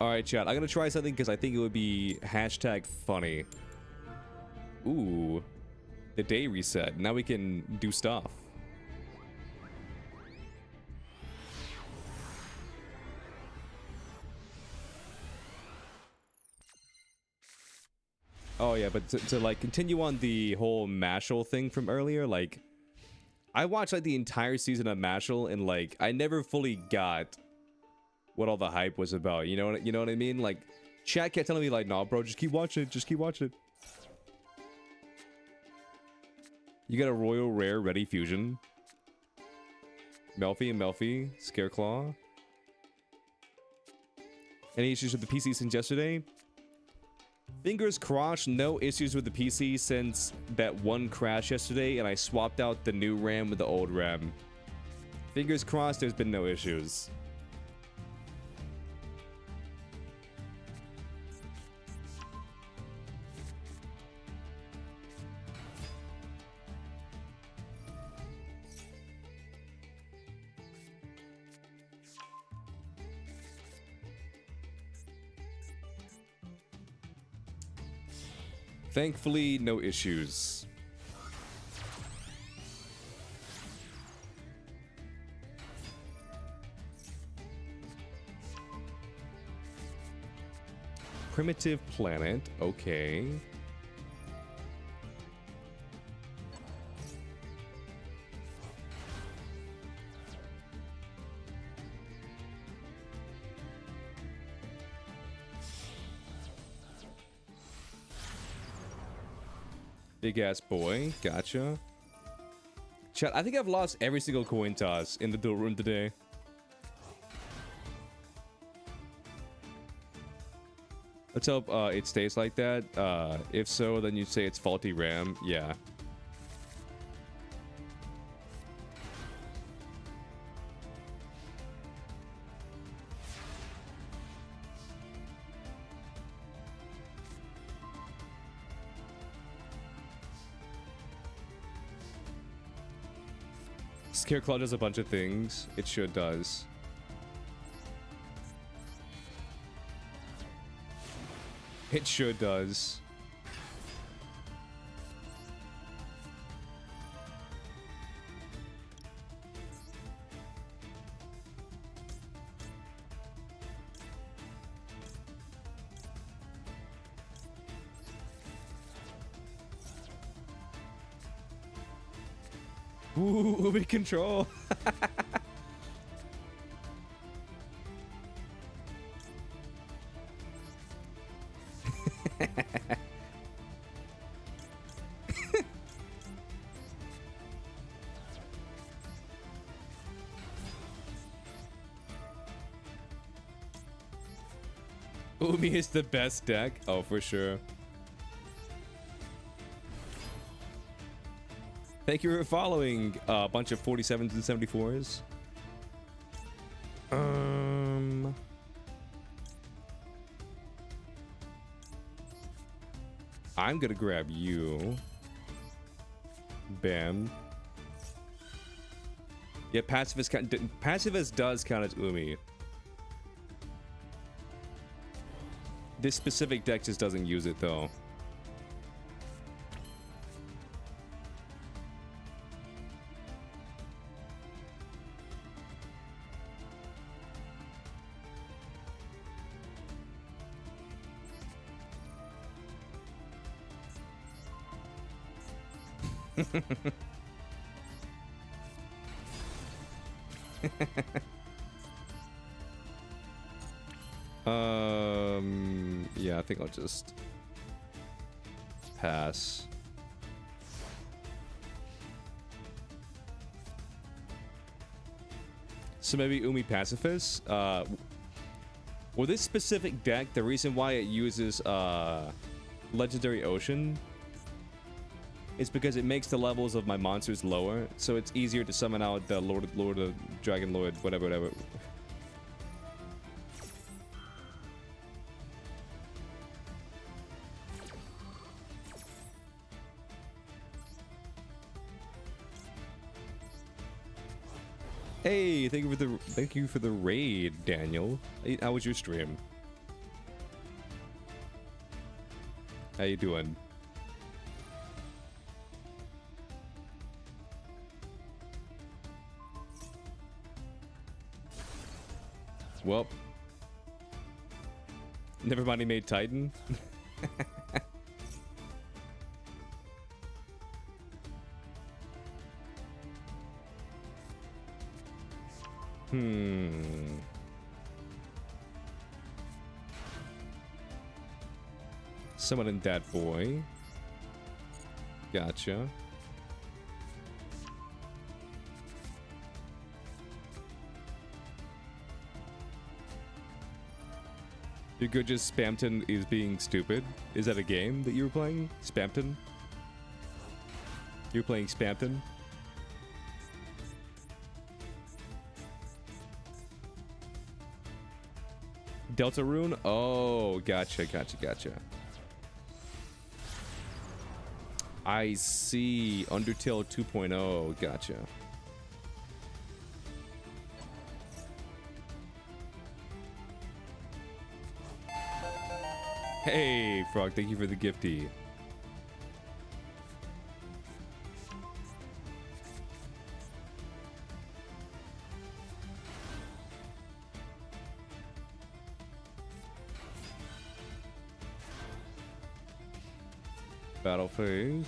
Alright, chat. I'm gonna try something because I think it would be hashtag funny. Ooh. The day reset. Now we can do stuff. Oh yeah, but to like continue on the whole Mashal thing from earlier, like I watched like the entire season of Mashal and like I never fully got what all the hype was about. You know what I mean? Like chat kept telling me like, "Nah, bro, just keep watching it. Just keep watching it." You got a Royal Rare Ready Fusion. Melfi and Melfi, Scareclaw. Any issues with the PC since yesterday? Fingers crossed, no issues with the PC since that one crash yesterday and I swapped out the new RAM with the old RAM. Fingers crossed there's been no issues. Thankfully, no issues. Primitive planet, okay. Big ass boy, gotcha. Chat, I think I've lost every single coin toss in the duel room today. Let's hope it stays like that. If so, then you'd say it's faulty RAM. Yeah. Scareclaw does a bunch of things. It sure does. It sure does. Ooh, Ubi control. Umi is the best deck. Oh, for sure. Thank you for following a bunch of 47s and 74s. I'm gonna grab you. Bam. Yeah, Pacifist does count as Umi. This specific deck just doesn't use it though. Yeah, I think I'll just pass. So maybe Umi Pacifist? Well, this specific deck, the reason why it uses Legendary Ocean is because it makes the levels of my monsters lower, so it's easier to summon out the Lord of Dragon Lord, whatever. Hey, thank you for the raid, Daniel. How was your stream? How you doing? Well, never mind, he made Titan. Someone in that boy. Gotcha. You're good, just Spamton is being stupid. Is that a game that you were playing? Spamton? You're playing Spamton? Delta Rune? Oh, gotcha, gotcha, gotcha. I see. Undertale 2.0. Gotcha. Hey, Frog, thank you for the gifty. Battle phase.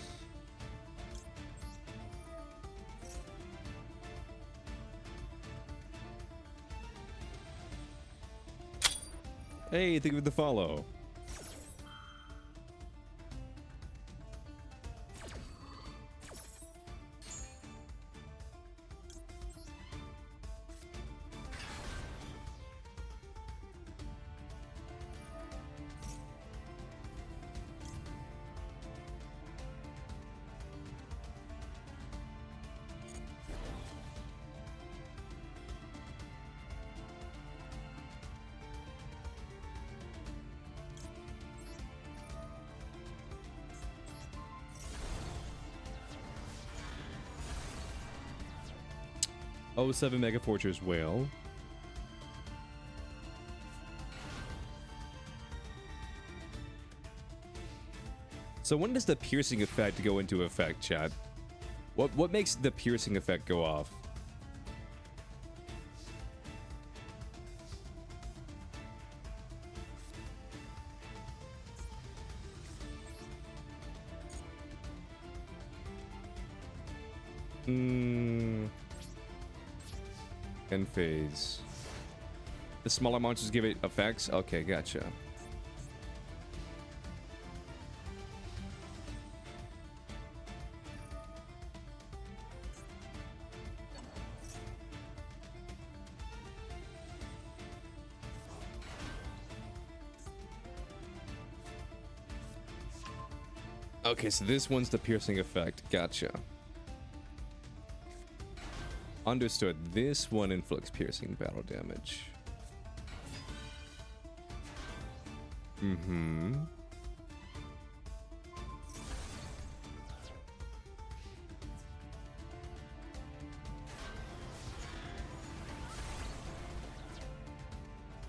Hey, thank you for the follow. Oh, 7 Mega Fortress Whale. So when does the piercing effect go into effect, chat? What makes the piercing effect go off? End phase. The smaller monsters give it effects? Okay, gotcha. Okay, so this one's the piercing effect. Gotcha. Understood. This one inflicts piercing battle damage. Mm-hmm.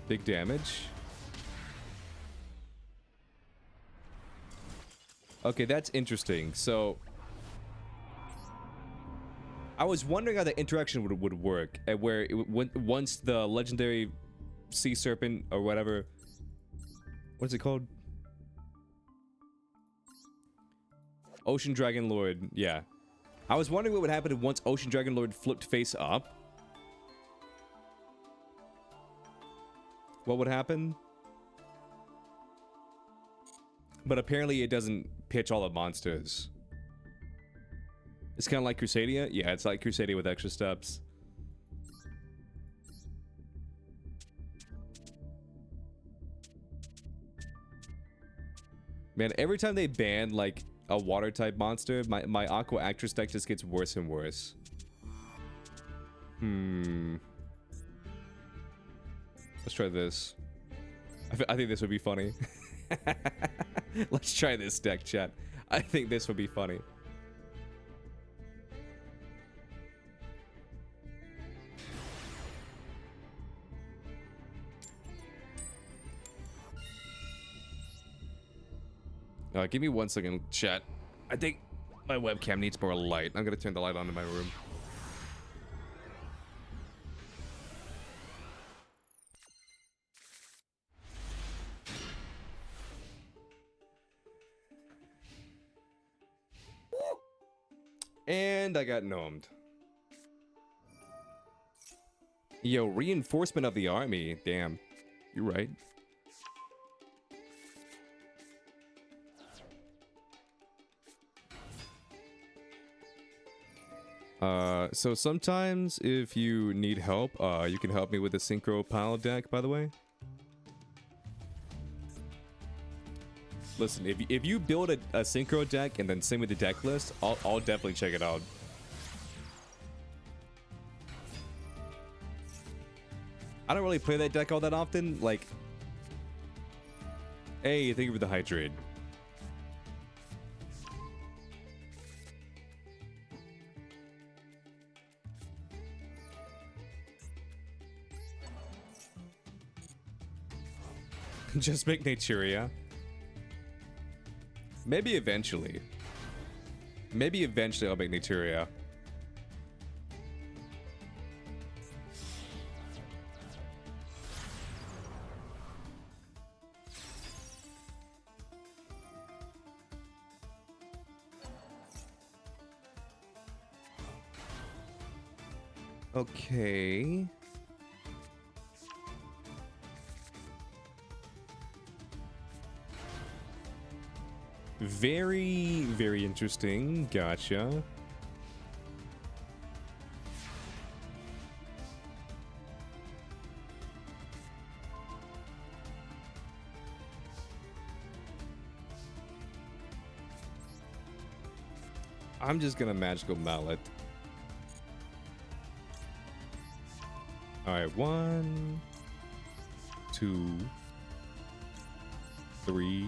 Big damage. Okay, that's interesting. So I was wondering how the interaction would work, at where once the legendary sea serpent or whatever, what is it called? Ocean Dragon Lord, yeah. I was wondering what would happen once Ocean Dragon Lord flipped face up. What would happen? But apparently it doesn't pitch all the monsters. It's kind of like Crusadia? Yeah, it's like Crusadia with extra steps. Man, every time they ban, like, a water-type monster, my Aqua Actress deck just gets worse and worse. Let's try this. I think this would be funny. Let's try this deck, chat. I think this would be funny. Give me 1 second, chat. I think my webcam needs more light. I'm gonna turn the light on in my room. And I got gnomed. Yo, reinforcement of the army. Damn. You're right. So sometimes if you need help, you can help me with the synchro pile deck, by the way. Listen, if you build a synchro deck and then send me the deck list, I'll definitely check it out. I don't really play that deck all that often. Like, hey, thank you for the hydrate. Just make Naturia. Maybe eventually. Maybe eventually I'll make Naturia. Okay. Very, very interesting. Gotcha. I'm just gonna magical mallet. All right, 1, 2, 3,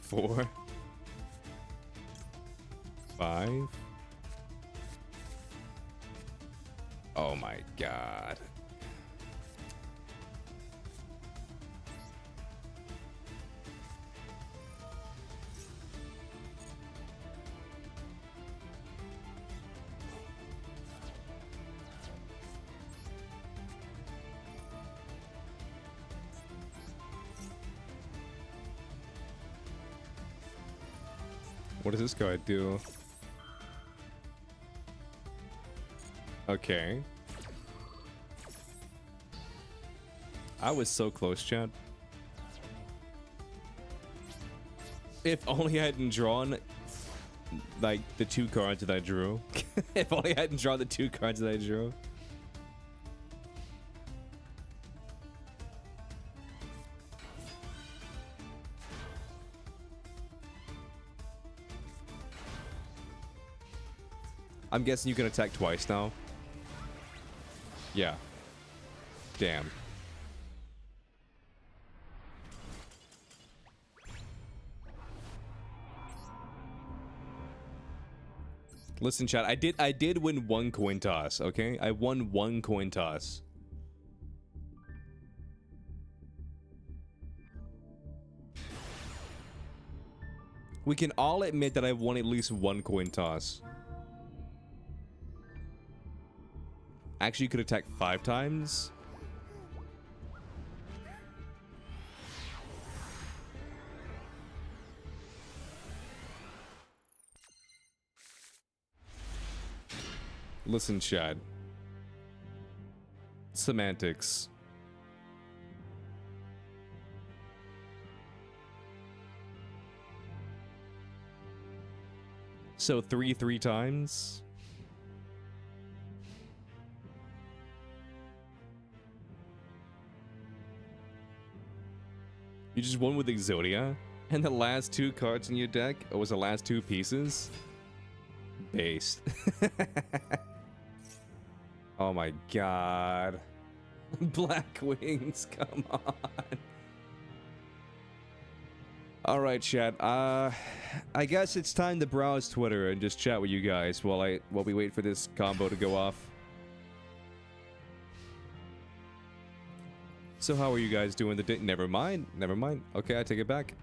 4, 5. Oh my god. What does this guy do? Okay. I was so close, Chad. If only I hadn't drawn, like, the 2 cards that I drew. If only I hadn't drawn the 2 cards that I drew. I'm guessing you can attack twice now. Yeah. Damn. Listen, chat, I did win 1 coin toss, okay? I won 1 coin toss. We can all admit that I've won at least 1 coin toss. Actually, you could attack 5 times. Listen, Chad. Semantics. So 3 times. You just won with Exodia, and the last 2 cards in your deck was the last 2 pieces? Based. Oh my god. Black Wings, come on. Alright, chat. I guess it's time to browse Twitter and just chat with you guys while we wait for this combo to go off. So how are you guys doing the day? Never mind. Never mind. Okay, I take it back.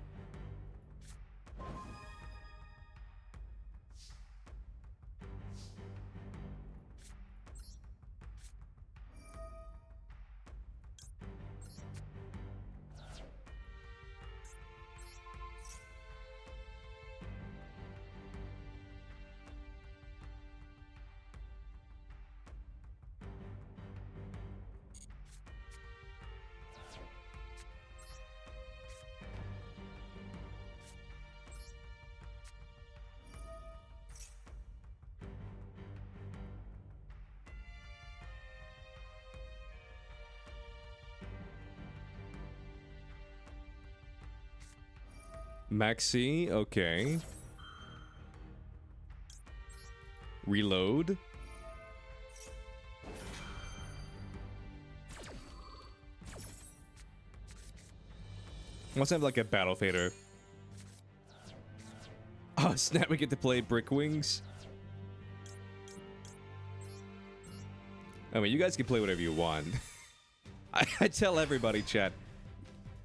Maxi, okay. Reload. Must have like a battle fader. Oh snap, we get to play Brick Wings. I mean, you guys can play whatever you want. I tell everybody, chat,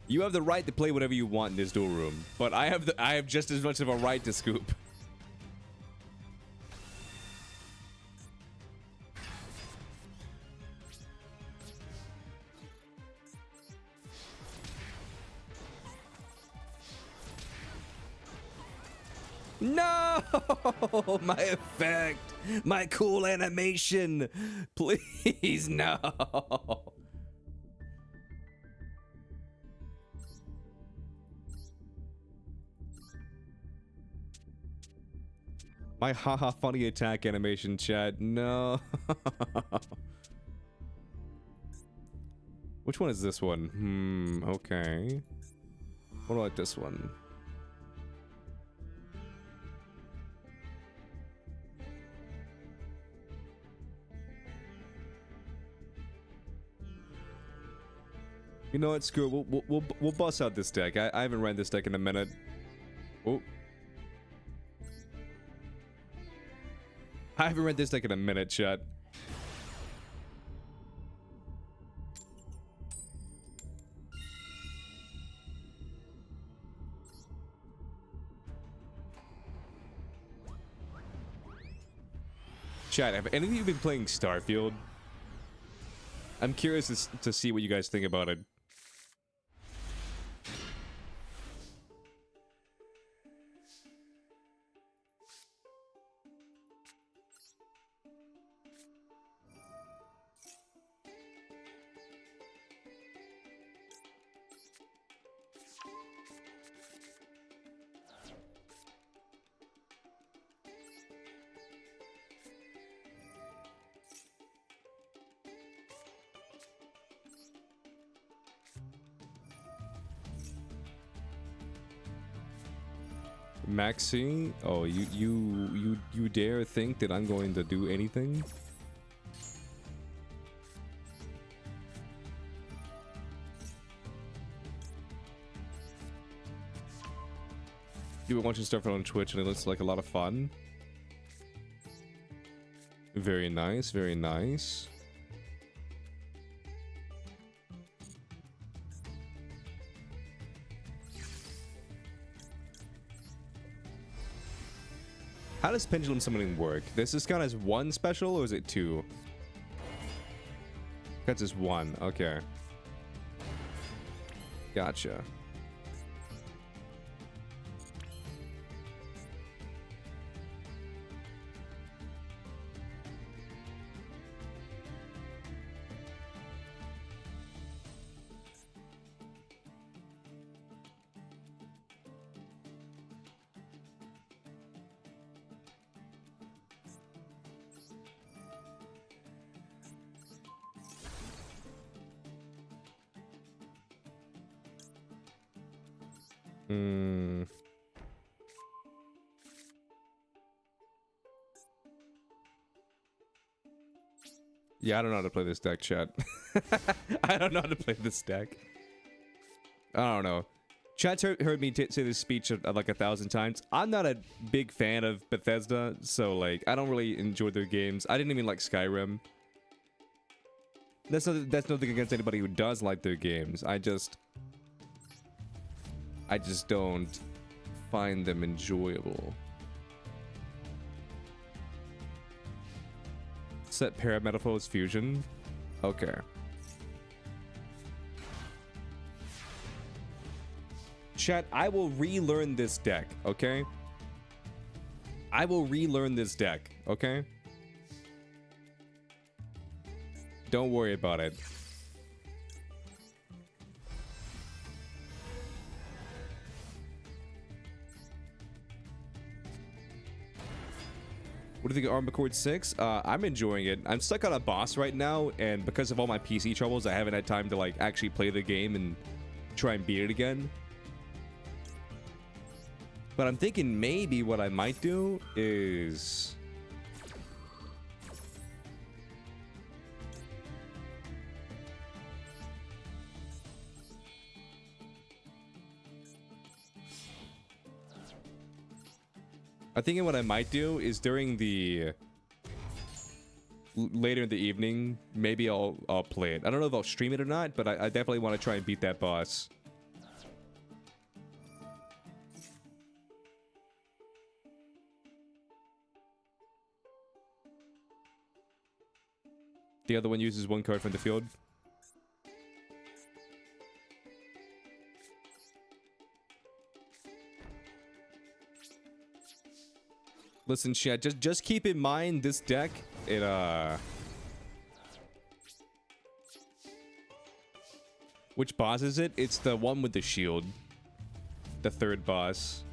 you have the right to play whatever you want in this duel room, but I have just as much of a right to scoop. No! My effect! My cool animation! Please, no! My haha funny attack animation, chat. No. Which one is this one? Okay. What about this one? You know what? Screw it. We'll bust out this deck. I haven't ran this deck in a minute. Oh. I haven't read this deck in a minute, chat. Chat, have any of you been playing Starfield? I'm curious to see what you guys think about it. Maxi? Oh, you dare think that I'm going to do anything? You were watching stuff on Twitch and it looks like a lot of fun. Very nice, very nice. How does pendulum summoning work? Does this count as one special or is it two? That's just one. Okay. Gotcha. Yeah, I don't know how to play this deck, chat. I don't know how to play this deck. I don't know. Chat's heard me say this speech like 1,000 times. I'm not a big fan of Bethesda, so like I don't really enjoy their games. I didn't even like Skyrim. That's nothing against anybody who does like their games. I just don't find them enjoyable. Set Parametaphors Fusion. Okay. Chat, I will relearn this deck, okay? I will relearn this deck, okay? Don't worry about it. What do you think of Armored Core 6? I'm enjoying it. I'm stuck on a boss right now, and because of all my PC troubles, I haven't had time to like actually play the game and try and beat it again. But I'm thinking maybe what I might do is... I'm thinking what I might do is during the... later in the evening, maybe I'll play it. I don't know if I'll stream it or not, but I definitely want to try and beat that boss. The other one uses one card from the field. Listen, chat, just keep in mind this deck, it which boss is it? It's the one with the shield. The third boss.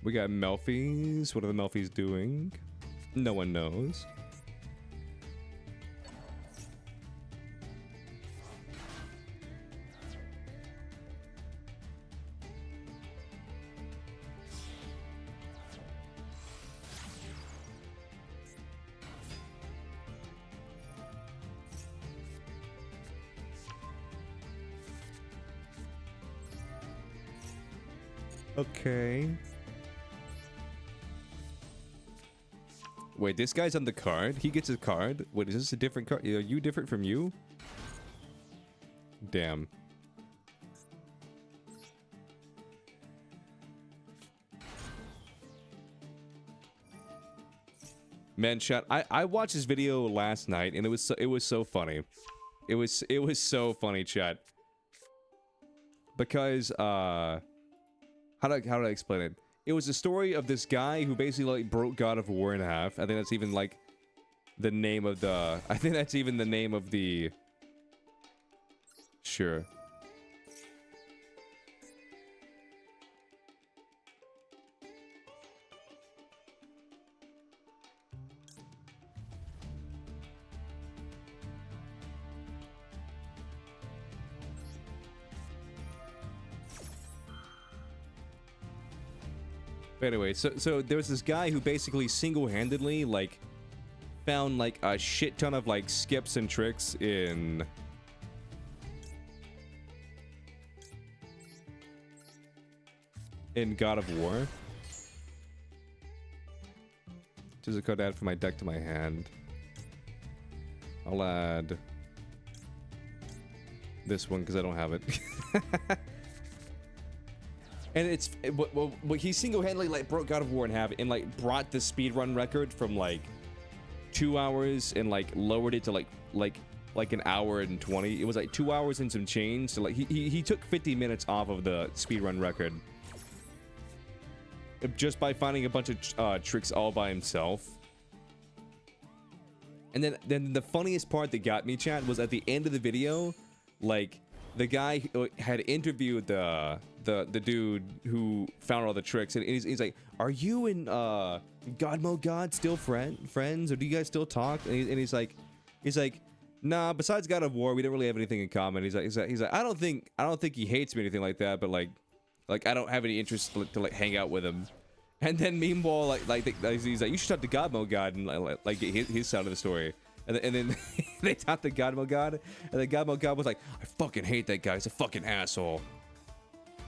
We got Melfies. What are the Melfies doing? No one knows. Okay. Wait, this guy's on the card? He gets a card? Wait, is this a different card? Are you different from you? Damn. Man, chat, I watched this video last night and it was so funny. It was so funny, chat. Because how do I explain it? It was a story of this guy who basically like broke God of War in half. I think that's even like the name of the... I think that's even the name of the... Sure. But anyway, so there was this guy who basically single-handedly like found like a shit ton of like skips and tricks in God of War. Choose a code to add from my deck to my hand. I'll add this one because I don't have it. And it's well, he single-handedly like broke God of War in half and like brought the speedrun record from like 2 hours and like lowered it to like an hour and 20. It was like 2 hours and some change. So like he took 50 minutes off of the speedrun record just by finding a bunch of tricks all by himself. And then the funniest part that got me, chat, was at the end of the video, like the guy had interviewed the dude who found all the tricks, and he's like, "Are you and God Mode God still friends, or do you guys still talk?" And he's like, "Nah. Besides God of War, we don't really have anything in common." He's like, I don't think he hates me or anything like that, but like I don't have any interest to like hang out with him. And then meanwhile, he's like, "You should talk to God Mode God and like get his side of the story." And then they talked to God Mode God, and then God Mode God was like, "I fucking hate that guy. He's a fucking asshole.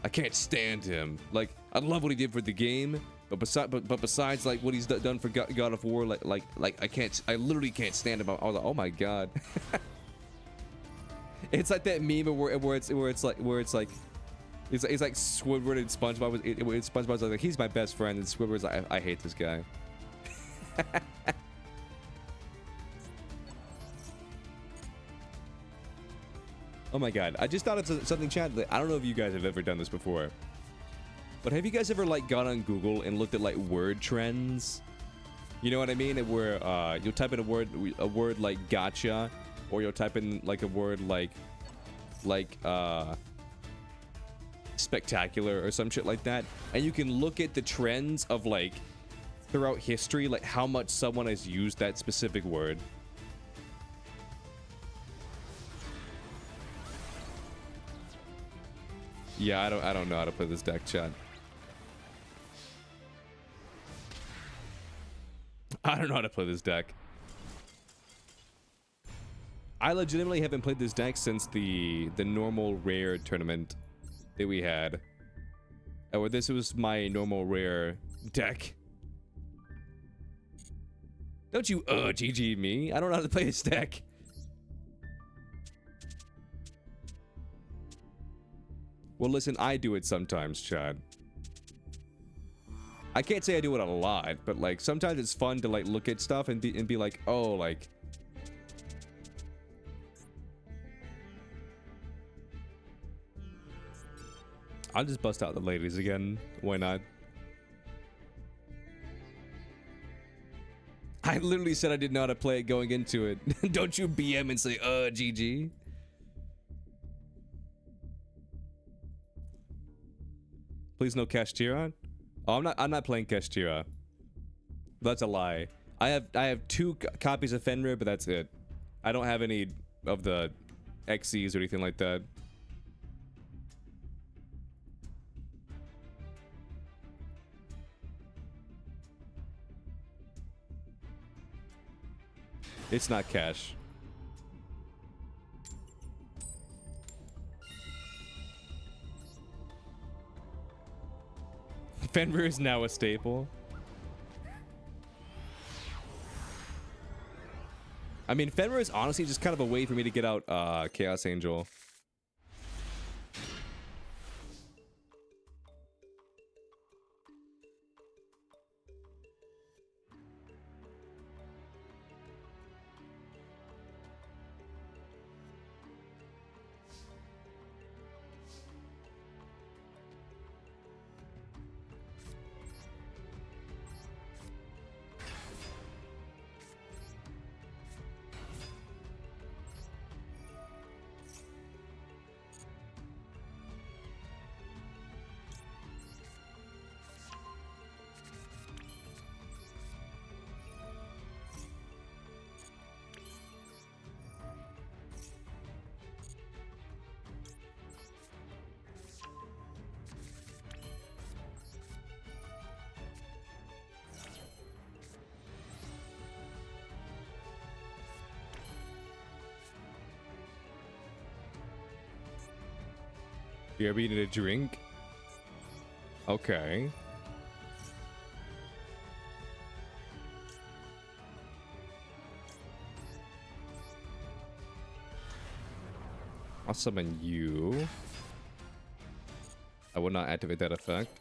I can't stand him. Like, I love what he did for the game, but besides like what he's done for God of War, like I literally can't stand him." I was like, "Oh my god." It's like that meme where it's like Squidward and SpongeBob SpongeBob's like, "He's my best friend," and Squidward's like, I hate this guy. Oh my god, I just thought it's something, chat, that I don't know if you guys have ever done this before, but have you guys ever like gone on Google and looked at like word trends You know what I mean? Where you'll type in a word like gotcha, or you'll type in like a word like spectacular or some shit like that, and you can look at the trends of like throughout history, like how much someone has used that specific word. Yeah, I don't know how to play this deck, chat. I don't know how to play this deck. I legitimately haven't played this deck since the normal rare tournament that we had. Or this was my normal rare deck. Don't you GG me. I don't know how to play this deck. Well, listen, I do it sometimes, Chad. I can't say I do it a lot, but like sometimes it's fun to like look at stuff and be like, oh, like I'll just bust out the ladies again. Why not? I literally said I didn't know how to play it going into it. Don't you BM and say, GG. Please no Kashtira. Oh, I'm not playing Kashtira. That's a lie. I have 2 copies of Fenrir, but that's it. I don't have any of the XCs or anything like that. It's not cash. Fenrir is now a staple. I mean, Fenrir is honestly just kind of a way for me to get out Chaos Angel. You ever eaten a drink? Okay. I'll summon you. I will not activate that effect.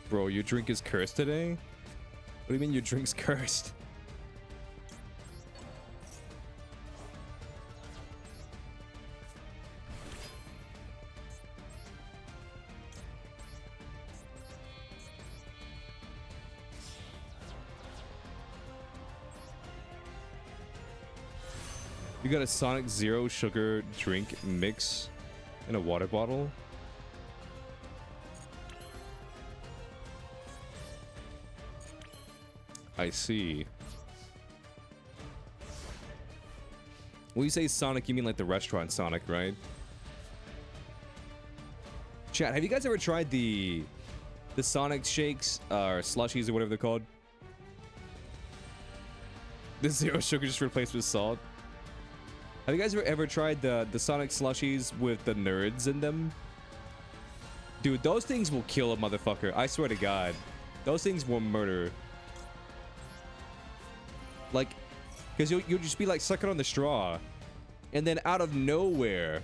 Bro, your drink is cursed today? What do you mean your drink's cursed? You got a Sonic Zero sugar drink mix in a water bottle? I see. When you say Sonic, you mean like the restaurant Sonic, right? Chat, have you guys ever tried the Sonic shakes or slushies or whatever they're called? The zero sugar just replaced with salt. Have you guys ever tried the Sonic slushies with the nerds in them? Dude, those things will kill a motherfucker. I swear to God. Those things will murder. Like, because you'll just be like sucking on the straw. And then out of nowhere...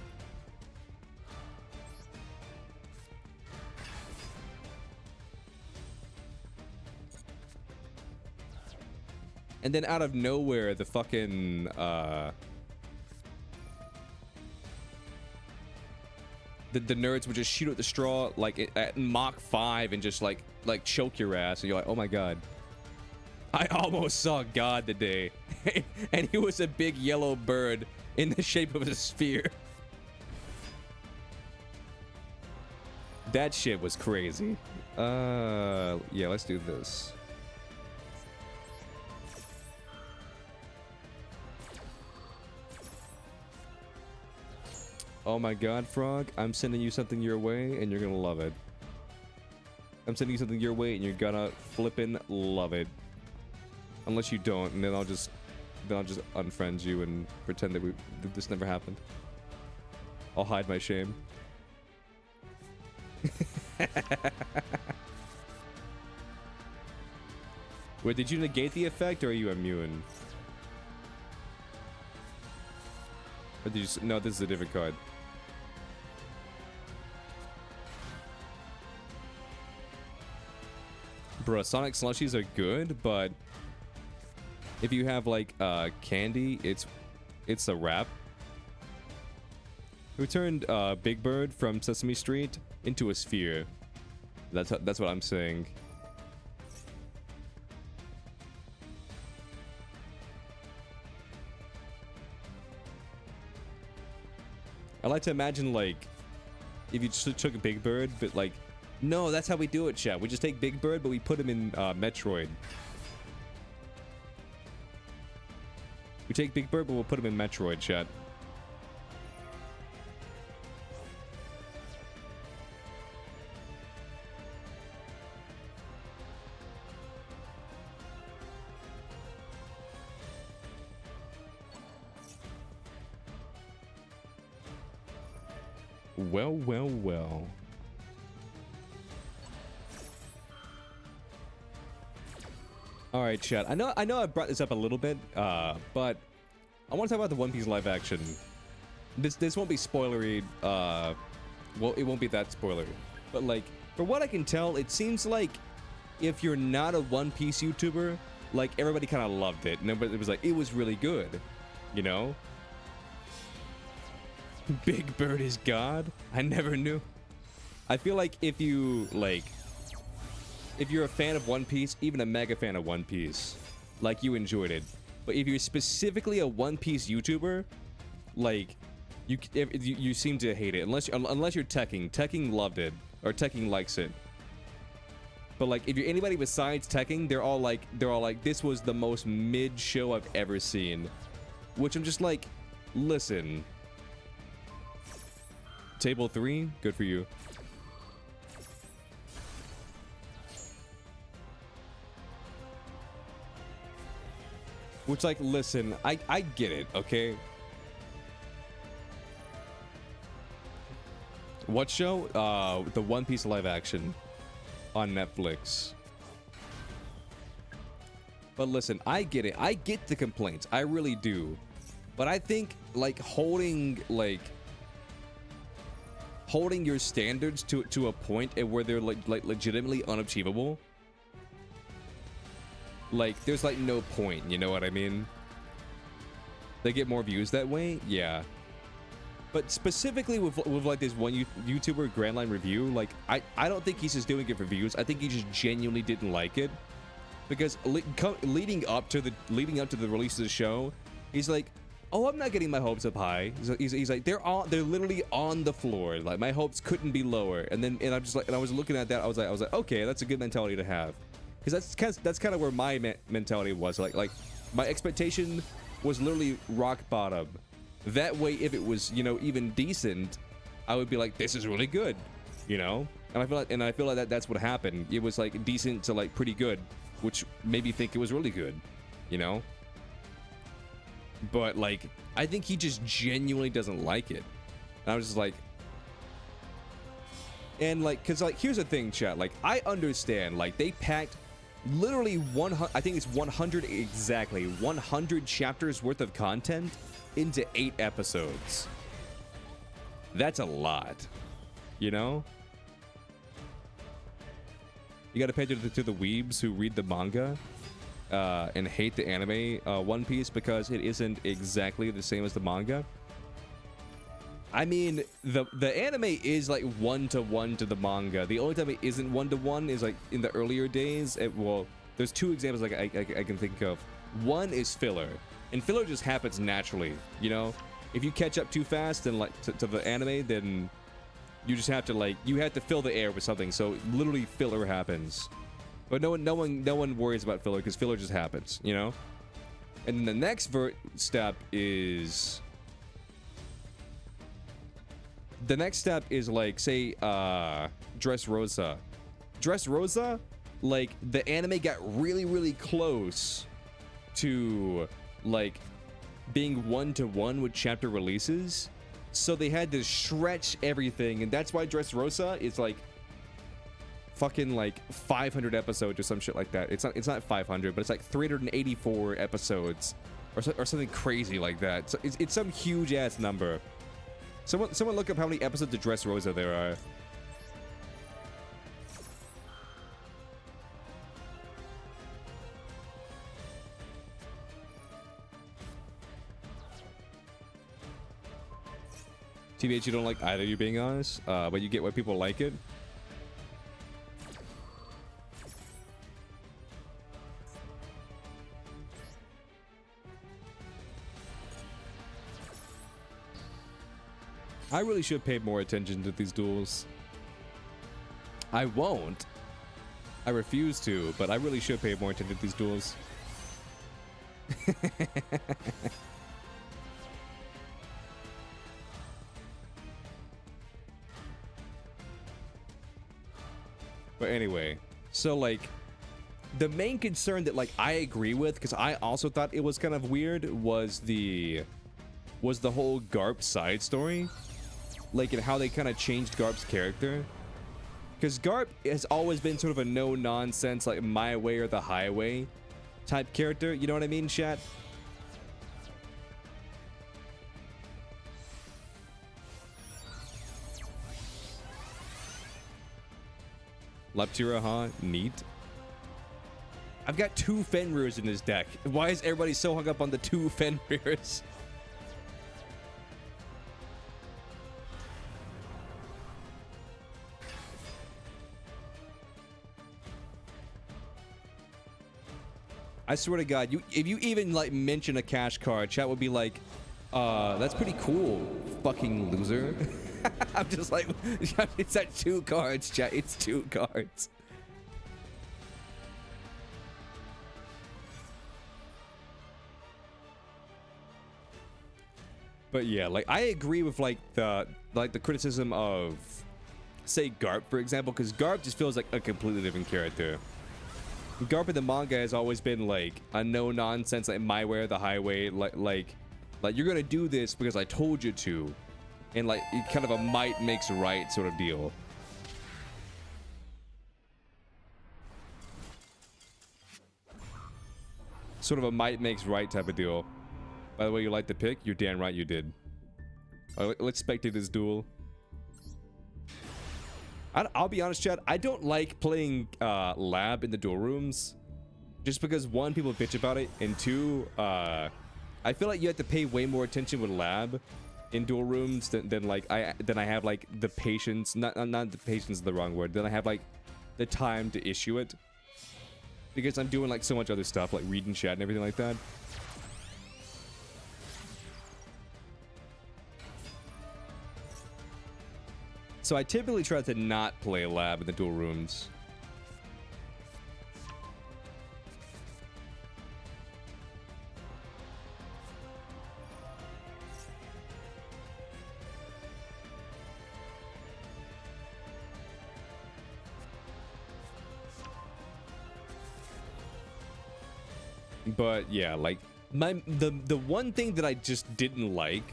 And then out of nowhere, the fucking, the the nerds would just shoot at the straw like at Mach 5 and just like choke your ass, and you're like, oh my god. I almost saw God today, and he was a big yellow bird in the shape of a sphere. That shit was crazy. Yeah, let's do this. Oh my god, Frog, I'm sending you something your way, and you're gonna love it. I'm sending you something your way, and you're gonna flippin' love it. Unless you don't, and then I'll just unfriend you and pretend that this never happened. I'll hide my shame. Wait, did you negate the effect, or are you immune? Or did you? No, this is a different card. Bruh, Sonic slushies are good, but if you have like candy, it's a wrap. We turned Big Bird from Sesame Street into a sphere. That's what I'm saying. I like to imagine like if you just took a Big Bird, but like, no, that's how we do it, chat. We just take Big Bird, but we put him in Metroid. We take Big Bird, but we'll put him in Metroid, chat. Well, well, well. All right, chat. I know I brought this up a little bit, but I want to talk about the One Piece live action. This won't be spoilery. Well, it won't be that spoilery. But like, for what I can tell, it seems like if you're not a One Piece YouTuber, like everybody kind of loved it, and it was like it was really good, you know. Big Bird is God? I never knew. I feel like if you're a fan of One Piece, even a mega fan of One Piece, like you enjoyed it. But if you're specifically a One Piece YouTuber, like you seem to hate it unless you're Tekking. Tekking loved it, or Tekking likes it. But like if you're anybody besides Tekking, they're all like this was the most mid show I've ever seen, which I'm just like, listen. Table 3, good for you. Which, like, listen, I get it, okay? What show? The One Piece live action on Netflix. But listen, I get it. I get the complaints. I really do. But I think, like, holding your standards to a point at where they're like legitimately unachievable, like there's like no point, you know what I mean? They get more views that way, yeah. But specifically with like this one YouTuber Grand Line Review, like I don't think he's just doing it for views. I think he just genuinely didn't like it, because leading up to the release of the show, he's like, oh, I'm not getting my hopes up high. He's like, they're literally on the floor. Like my hopes couldn't be lower. And I'm just like, and I was looking at that. I was like, okay, that's a good mentality to have, because that's kind of where my mentality was. Like my expectation was literally rock bottom. That way, if it was, you know, even decent, I would be like, this is really good, you know. And I feel like that's what happened. It was like decent to like pretty good, which made me think it was really good, you know. But like, I think he just genuinely doesn't like it. And I was just like, and like, cause like, here's the thing, chat. Like, I understand. Like, they packed literally 100. I think it's 100 exactly. 100 chapters worth of content into 8 episodes. That's a lot, you know. You got to pay to the weebs who read the manga. And hate the anime One Piece because it isn't exactly the same as the manga. I mean, the anime is like 1-to-1 to the manga. The only time it isn't 1-to-1 is like in the earlier days. Well, there's two examples like I can think of. One is filler, and filler just happens naturally. You know, if you catch up too fast and like to the anime, then you just have to fill the air with something. So literally filler happens, but no one worries about filler because filler just happens. You know, and then the next step is. The next step is like, say, Dressrosa. Dressrosa, like, the anime got really, really close to, like, being 1-to-1 with chapter releases. So they had to stretch everything, and that's why Dressrosa is, like, fucking, like, 500 episodes or some shit like that. It's not 500, but it's, like, 384 episodes or something crazy like that. So it's some huge-ass number. Someone look up how many episodes of Dressrosa there are. TBH, you don't like either, you being honest, but you get why people like it. I really should pay more attention to these duels. I won't. I refuse to, but I really should pay more attention to these duels. But anyway, so like the main concern that like I agree with, because I also thought it was kind of weird, was the whole Garp side story. Like, and how they kind of changed Garp's character. Because Garp has always been sort of a no-nonsense, like, my way or the highway type character. You know what I mean, chat? Leptira, huh? Neat. I've got 2 Fenrirs in this deck. Why is everybody so hung up on the 2 Fenrirs? I swear to God, if you even like mention a cash card, chat would be like, that's pretty cool, fucking loser. I'm just like, it's at 2 cards, chat. It's 2 cards. But yeah, like I agree with like the criticism of, say, Garp, for example, because Garp just feels like a completely different character. Garp in the manga has always been like a no-nonsense, like my way or the highway, like you're gonna do this because I told you to, and like kind of a might makes right sort of deal. Sort of a might makes right type of deal. By the way, you like the pick? You're damn right you did. Let's spectate this duel. I'll be honest, chat. I don't like playing lab in the duel rooms, just because 1, people bitch about it, and 2, I feel like you have to pay way more attention with lab in duel rooms than I have like the patience. Not the patience is the wrong word. Then I have like the time to issue it, because I'm doing like so much other stuff, like reading chat and everything like that. So I typically try to not play lab in the duel rooms. But yeah, like the one thing that I just didn't like,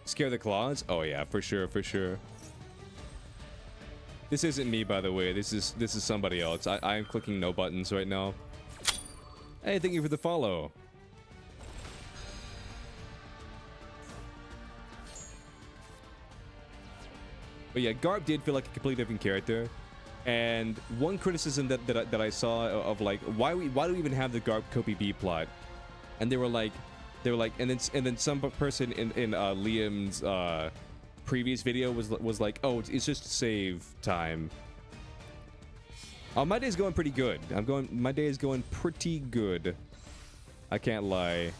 scare the claws. Oh yeah, for sure, for sure. This isn't me, by the way. This is somebody else. I am clicking no buttons right now. Hey, thank you for the follow. But yeah, Garp did feel like a completely different character. And one criticism that I saw of like, why do we even have the Garp Kopi B plot? And they were like, They were like, and then some person in Liam's previous video was like, oh, it's just save time. Oh, my day's going pretty good. My day is going pretty good. I can't lie.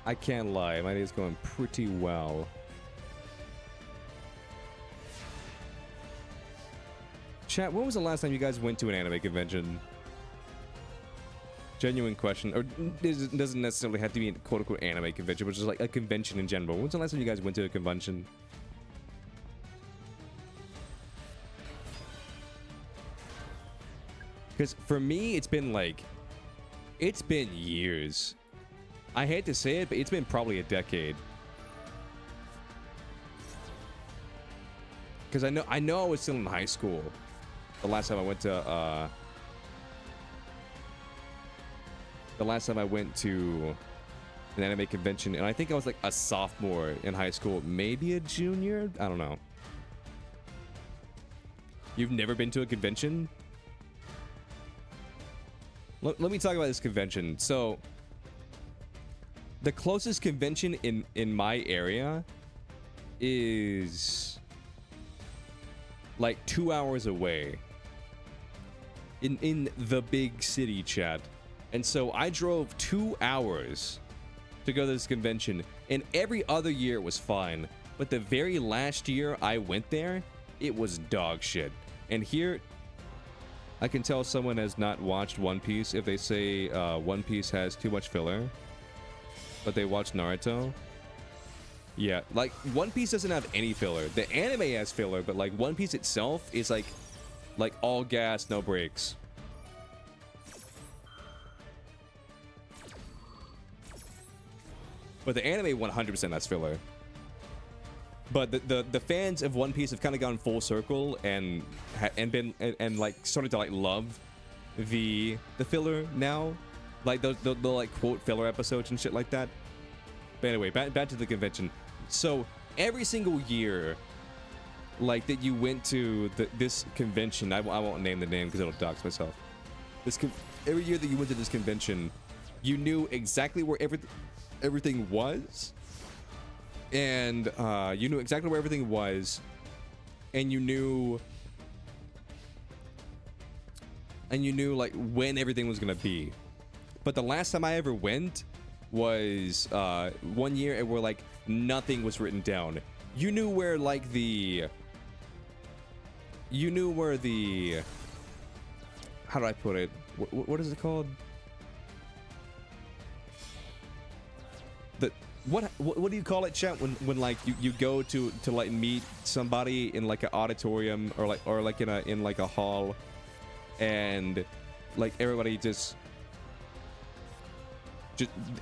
I can't lie, my day's going pretty well. Chat, when was the last time you guys went to an anime convention? Genuine question. Or it doesn't necessarily have to be a quote-unquote anime convention, but just like a convention in general. When was the last time you guys went to a convention? Because for me, it's been years. I hate to say it, but it's been probably a decade. Because I know I was still in high school the last time I went to an anime convention, and I think I was like a sophomore in high school, maybe a junior. I don't know. You've never been to a convention? Let me talk about this convention. So the closest convention in my area is like 2 hours away in the big city, chat. And so I drove 2 hours to go to this convention, and every other year it was fine, but the very last year I went there, it was dog shit. And here I can tell someone has not watched One Piece if they say One Piece has too much filler, but they watch Naruto. Yeah, like One Piece doesn't have any filler. The anime has filler, but like One Piece itself is like all gas, no brakes. But the anime 100% has filler. But the fans of One Piece have kind of gone full circle and like started to like love the filler now. Like the like quote filler episodes and shit like that. But anyway, back to the convention. So every single year, like that you went to this convention, I won't name the name because it'll dox myself. Every year that you went to this convention, you knew exactly where everything was, and you knew exactly where everything was, and you knew like when everything was gonna be. But the last time I ever went was 1 year where like nothing was written down. You knew where like how do I put it? What is it called? What do you call it, chat, when like you go to like meet somebody in like an auditorium or like in like a hall, and like everybody just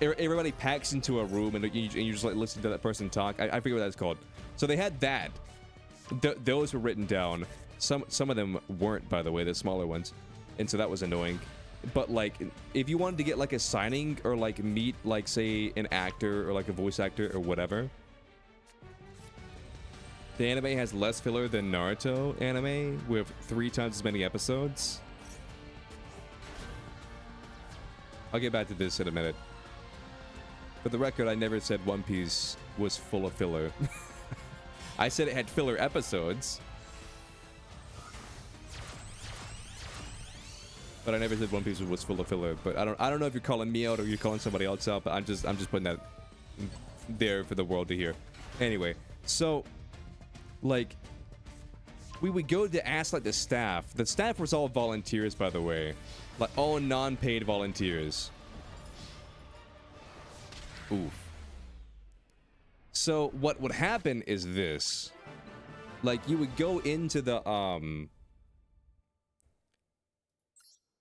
everybody packs into a room and you just like listen to that person talk. I forget what that's called. So they had that. Those were written down. Some of them weren't, by the way, the smaller ones, and so that was annoying. But like if you wanted to get like a signing or like meet like say an actor or like a voice actor or whatever, the anime has less filler than Naruto anime with 3 times as many episodes. I'll get back to this in a minute. For the record, I never said One Piece was full of filler. I said it had filler episodes, but I never said One Piece was full of filler. But I don't know if you're calling me out or you're calling somebody else out, but I'm just putting that there for the world to hear. Anyway, so like we would go to ask like the staff. The staff was all volunteers, by the way, like all non-paid volunteers. Oof. So what would happen is this, like you would go into the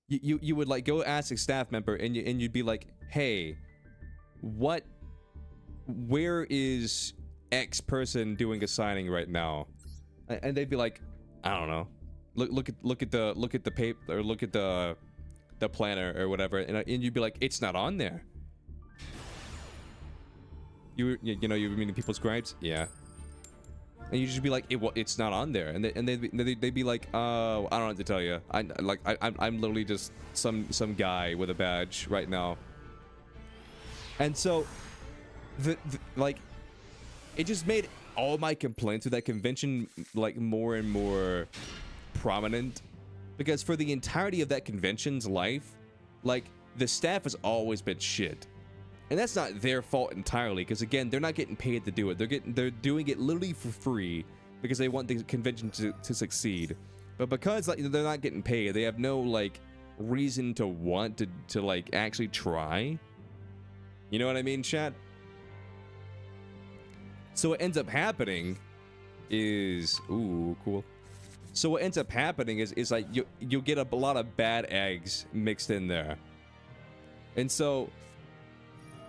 you would like go ask a staff member and you'd be like, hey, where is X person doing a signing right now? and they'd be like, I don't know, look at the paper, or look at the planner or whatever, and you'd be like, it's not on there. You know, you're reading people's gripes, yeah, and you just be like, it's not on there, and they'd be like, oh, I don't have to tell you, I'm literally just some guy with a badge right now. And so like, it just made all my complaints with that convention like more and more prominent, because for the entirety of that convention's life, like, the staff has always been shit. And that's not their fault entirely, because again, they're not getting paid to do it. They're doing it literally for free because they want the convention to succeed. But because like they're not getting paid, they have no like reason to want to like actually try. You know what I mean, chat? So what ends up happening is, ooh, cool. So what ends up happening is like you'll get a lot of bad eggs mixed in there. And so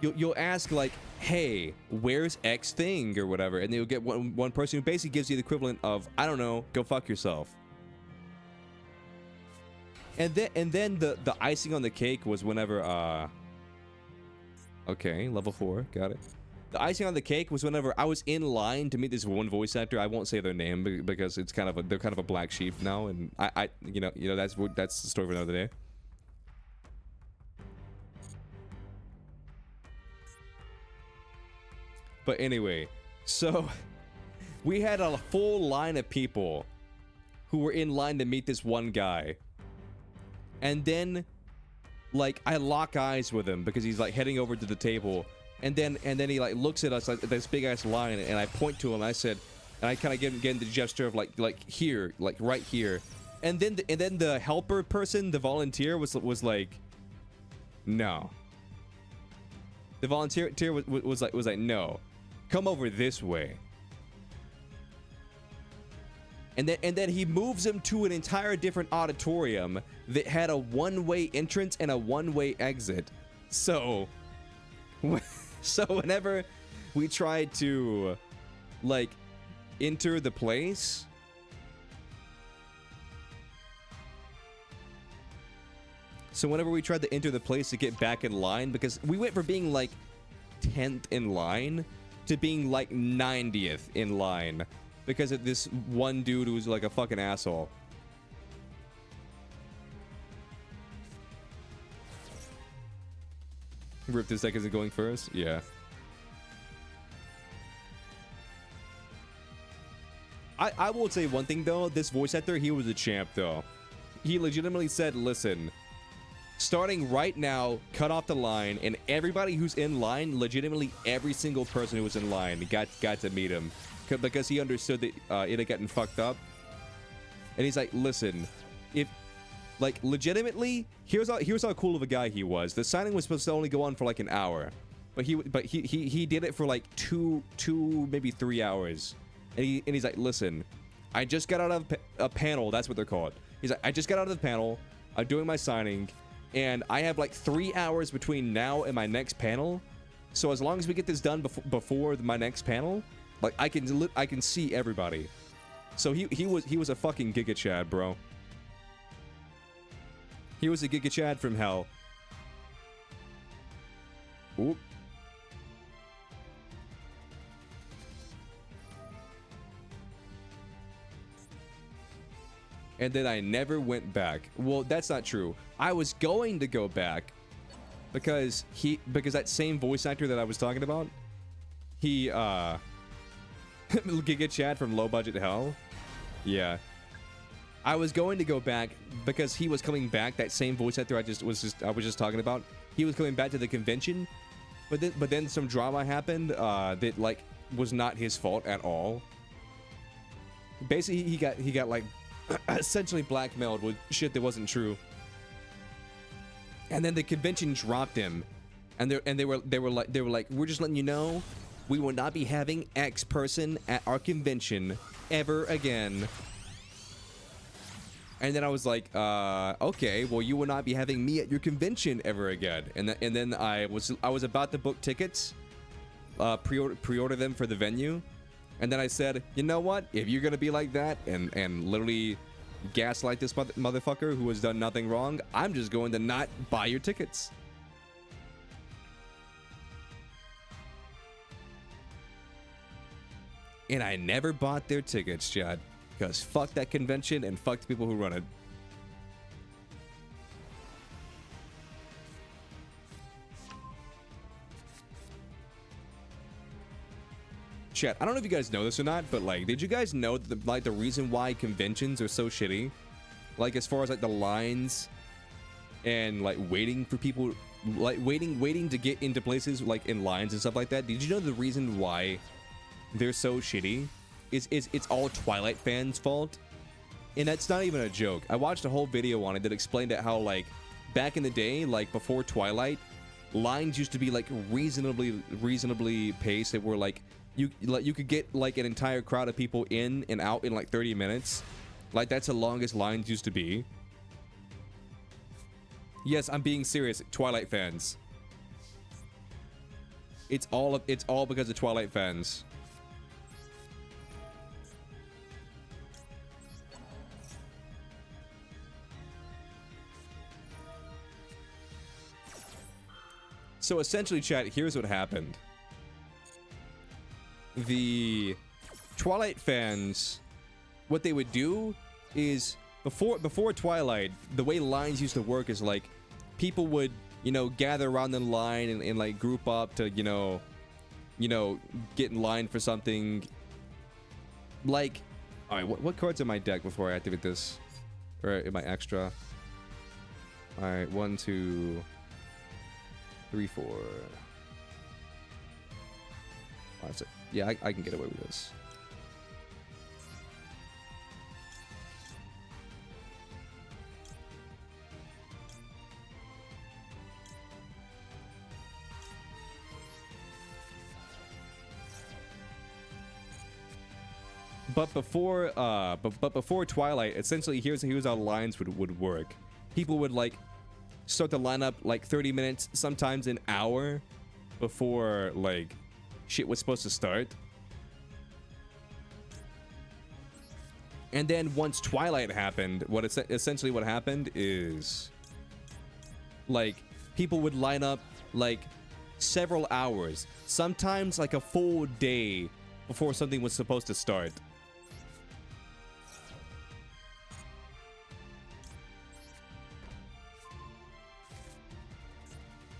you'll ask like, hey, where's X thing or whatever, and you'll get one person who basically gives you the equivalent of, I don't know, go fuck yourself. And then the icing on the cake was whenever okay, level 4, got it. The icing on the cake was whenever I was in line to meet this one voice actor. I won't say their name because it's kind of they're kind of a black sheep now, and I you know that's the story for another day. But anyway, so we had a full line of people who were in line to meet this one guy. And then, like, I lock eyes with him because he's like heading over to the table. And then he like looks at us like this big ass line, and I point to him. I said, and I kind of give him the gesture of like here, like right here. And then the helper person, the volunteer was like, no. The volunteer was like no. Come over this way. And then he moves him to an entire different auditorium that had a one-way entrance and a one-way exit. So whenever we tried to like enter the place, to get back in line, because we went from being like 10th in line to being like 90th in line because of this one dude who was like a fucking asshole. Rip the seconds and going first? Yeah. I will say one thing though, this voice actor, he was a champ though. He legitimately said, listen, starting right now, cut off the line, and everybody who's in line, legitimately every single person who was in line got to meet him, because he understood that it had gotten fucked up. And he's like, listen, if like legitimately, here's how cool of a guy he was. The signing was supposed to only go on for like an hour, but he did it for like two maybe 3 hours. And he's like, listen, I just got out of a panel. That's what they're called. He's like, I just got out of the panel. I'm doing my signing. And I have like 3 hours between now and my next panel. So as long as we get this done before my next panel, like I can see everybody. So he was a fucking Giga Chad, bro. He was a Giga Chad from hell. Oop. And then I never went back. Well, that's not true. I was going to go back because that same voice actor that I was talking about, he Giga Chad from Low Budget Hell. Yeah. I was going to go back because he was coming back, that same voice actor I was just talking about. He was coming back to the convention, but then some drama happened that like was not his fault at all. Basically, he got like essentially blackmailed with shit that wasn't true. And then the convention dropped him, and they were like, we're just letting you know, we will not be having X person at our convention ever again. And then I was like, okay, well, you will not be having me at your convention ever again. And then I was about to book tickets, pre-order them for the venue, And then I said, you know what? If you're gonna be like that and literally gaslight this motherfucker who has done nothing wrong, I'm just going to not buy your tickets. And I never bought their tickets, Chad, because fuck that convention and fuck the people who run it. Chat, I don't know if you guys know this or not, but like, did you guys know that the reason why conventions are so shitty, like as far as like the lines and like waiting for people, like waiting to get into places like in lines and stuff like that? Did you know the reason why they're so shitty is it's all Twilight fans' fault? And that's not even a joke. I watched a whole video on it that explained it how like back in the day, like before Twilight, lines used to be like reasonably paced that were like you could get like an entire crowd of people in and out in like 30 minutes. Like that's the longest lines used to be. Yes, I'm being serious, Twilight fans. It's all because of Twilight fans. So essentially, chat, here's what happened. The Twilight fans, what they would do is before Twilight, the way lines used to work is like people would, you know, gather around the line and like group up to, you know, get in line for something. Like, all right, what cards in my deck before I activate this? Or in my extra? All right, 1, 2, 3, 4. Oh, that's it. Yeah, I can get away with this. But before Twilight, essentially here's how lines would work. People would like start the lineup like 30 minutes, sometimes an hour before like shit was supposed to start. And then once Twilight happened, essentially what happened is like people would line up like several hours, sometimes like a full day before something was supposed to start.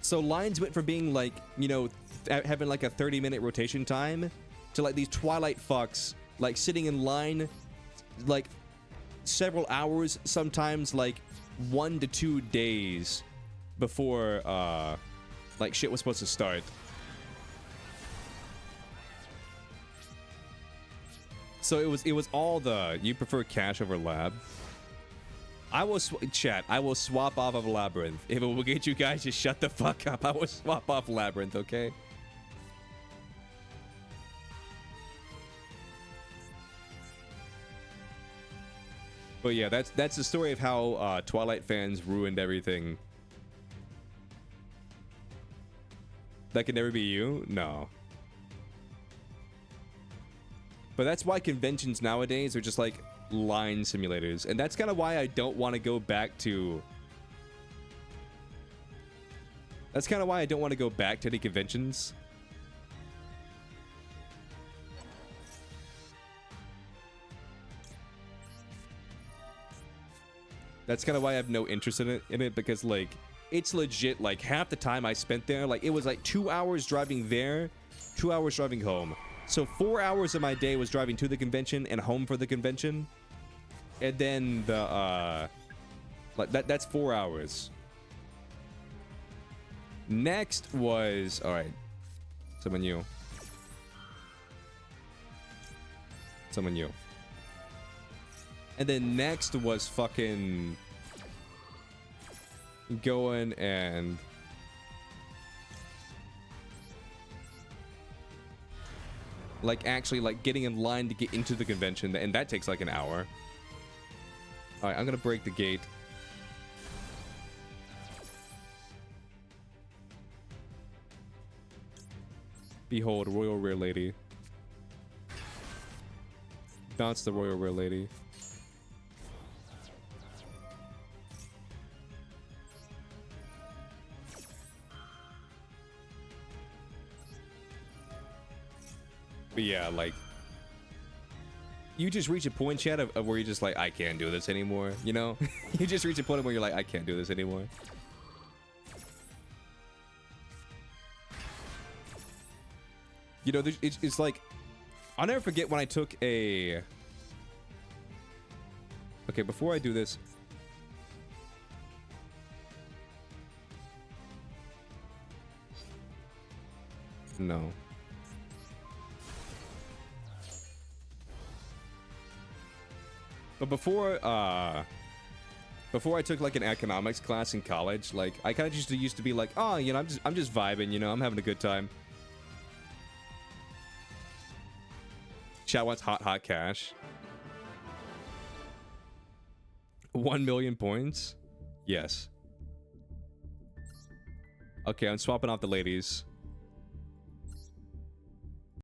So lines went from being like, you know, having like a 30-minute rotation time to like these Twilight fucks like sitting in line like several hours, sometimes like 1 to 2 days before like shit was supposed to start. So it was all the you prefer cash over lab. I will chat. I will swap off of Labyrinth if it will get you guys to shut the fuck up. I will swap off Labyrinth, okay? But yeah, that's the story of how Twilight fans ruined everything. That can never be you? No. But that's why conventions nowadays are just like line simulators, and that's kind of why I don't want to go back to the conventions. That's kind of why I have no interest in it because like it's legit like half the time I spent there, like it was like 2 hours driving there, 2 hours driving home. So 4 hours of my day was driving to the convention and home for the convention. And then the like that's 4 hours. Next was all right. Someone new. And then next was fucking going and like actually like getting in line to get into the convention, and that takes like an hour. All right, I'm gonna break the gate. Behold, Royal Rare Lady. Bounce the royal real lady. But yeah, like, you just reach a point, chat, of where you're just like, I can't do this anymore, you know? You just reach a point where you're like, I can't do this anymore. You know, it's like, I'll never forget when I took a... Okay, before I do this... No. But before I took like an economics class in college, like I kind of just used to be like, oh, you know, I'm just vibing, you know, I'm having a good time. Chat wants hot cash. 1 million points? Yes. Okay, I'm swapping off the ladies.